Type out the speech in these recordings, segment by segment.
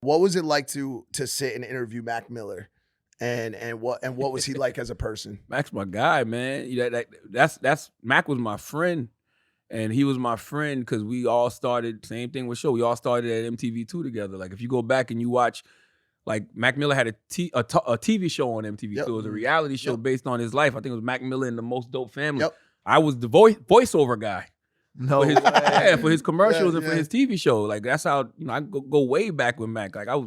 What was it like to sit and interview Mac Miller, and what was he like as a person? Mac's my guy, man. That's Mac was my friend, and he was my friend because we all started same thing with show. We all started at MTV2 together. Like if you go back and you watch, like Mac Miller had a TV show on MTV2. Yep. It was a reality show Yep. based on his life. I think it was Mac Miller and the Most Dope Family. Yep. I was the voiceover guy. No, For his commercials and for Yeah. his TV show. Like that's how I go way back with Mac. Like I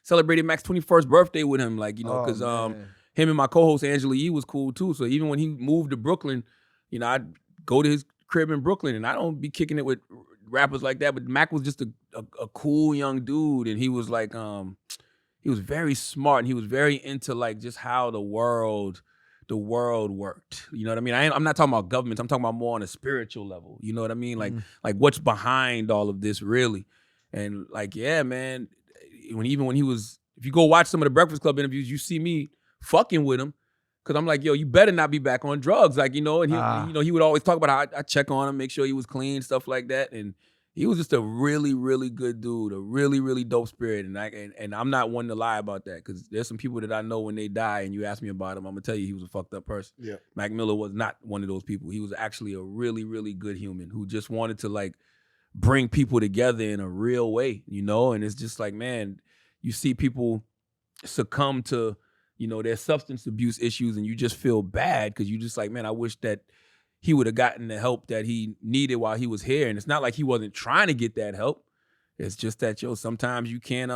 celebrated Mac's 21st birthday with him. Like because him and my co-host Angela Yee was cool too. So even when he moved to Brooklyn, I'd go to his crib in Brooklyn, and I don't be kicking it with rappers like that. But Mac was just a cool young dude, and he was like he was very smart, and he was very into like just how the world worked. You know what I mean? I'm not talking about governments. I'm talking about more on a spiritual level. You know what I mean? Like what's behind all of this really? And like, yeah, man, when he was, if you go watch some of the Breakfast Club interviews, you see me fucking with him. Cause I'm like, yo, you better not be back on drugs. Like, and he would always talk about how I check on him, make sure he was clean, stuff like that. And he was just a really, really good dude, a really, really dope spirit. And I'm not one to lie about that, because there's some people that I know when they die and you ask me about him, I'm gonna tell you he was a fucked up person. Yeah. Mac Miller was not one of those people. He was actually a really, really good human who just wanted to like bring people together in a real way, And it's just like, man, you see people succumb to, their substance abuse issues, and you just feel bad because you just like, man, I wish that he would have gotten the help that he needed while he was here. And it's not like he wasn't trying to get that help. It's just that, sometimes you can't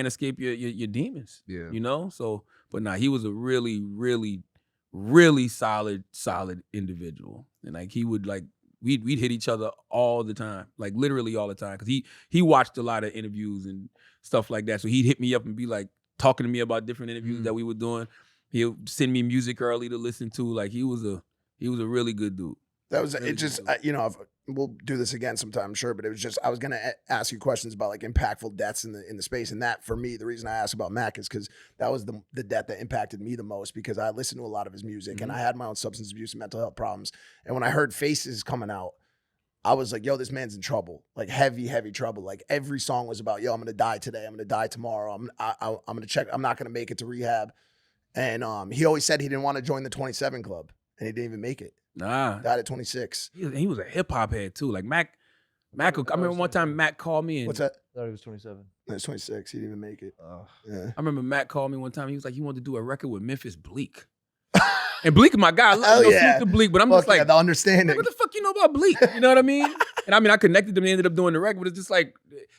escape your demons. Yeah. So, but nah, he was a really, really, really solid individual. And like he would like, we'd hit each other all the time, like literally all the time. Cause he watched a lot of interviews and stuff like that. So he'd hit me up and be like talking to me about different interviews that we were doing. He'll send me music early to listen to. Like he was a really good dude. That was Really it. Just good we'll do this again sometime, I'm sure. But it was just I was gonna ask you questions about like impactful deaths in the space, and that for me, the reason I asked about Mac is because that was the death that impacted me the most, because I listened to a lot of his music and I had my own substance abuse and mental health problems. And when I heard Faces coming out, I was like, yo, this man's in trouble, like heavy trouble. Like every song was about, yo, I'm gonna die today, I'm gonna die tomorrow, I'm gonna check, I'm not gonna make it to rehab. And he always said he didn't want to join the 27 Club, and he didn't even make it. Nah. Died at 26. He was a hip hop head too. Like Mac, I remember one time Mac called me and What's that? I thought he was 27. No, it's 26. He didn't even make it. Yeah. I remember Mac called me one time. He was like, he wanted to do a record with Memphis Bleak. And Bleak is my guy. I love to Bleak, but I'm just like, the understanding. what the fuck you know about Bleak? You know what I mean? And I connected them and ended up doing the record, but it's just like,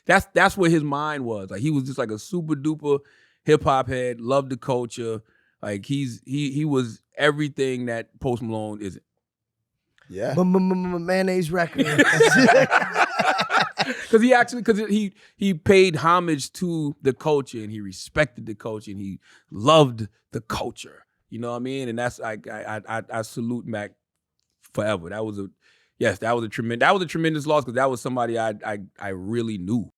that's what his mind was. Like he was just like a super duper hip hop head, loved the culture. Like he was everything that Post Malone isn't. Yeah. Mayonnaise record. Because he paid homage to the culture, and he respected the culture, and he loved the culture. You know what I mean? And that's I salute Mac forever. That was a tremendous loss, because that was somebody I really knew.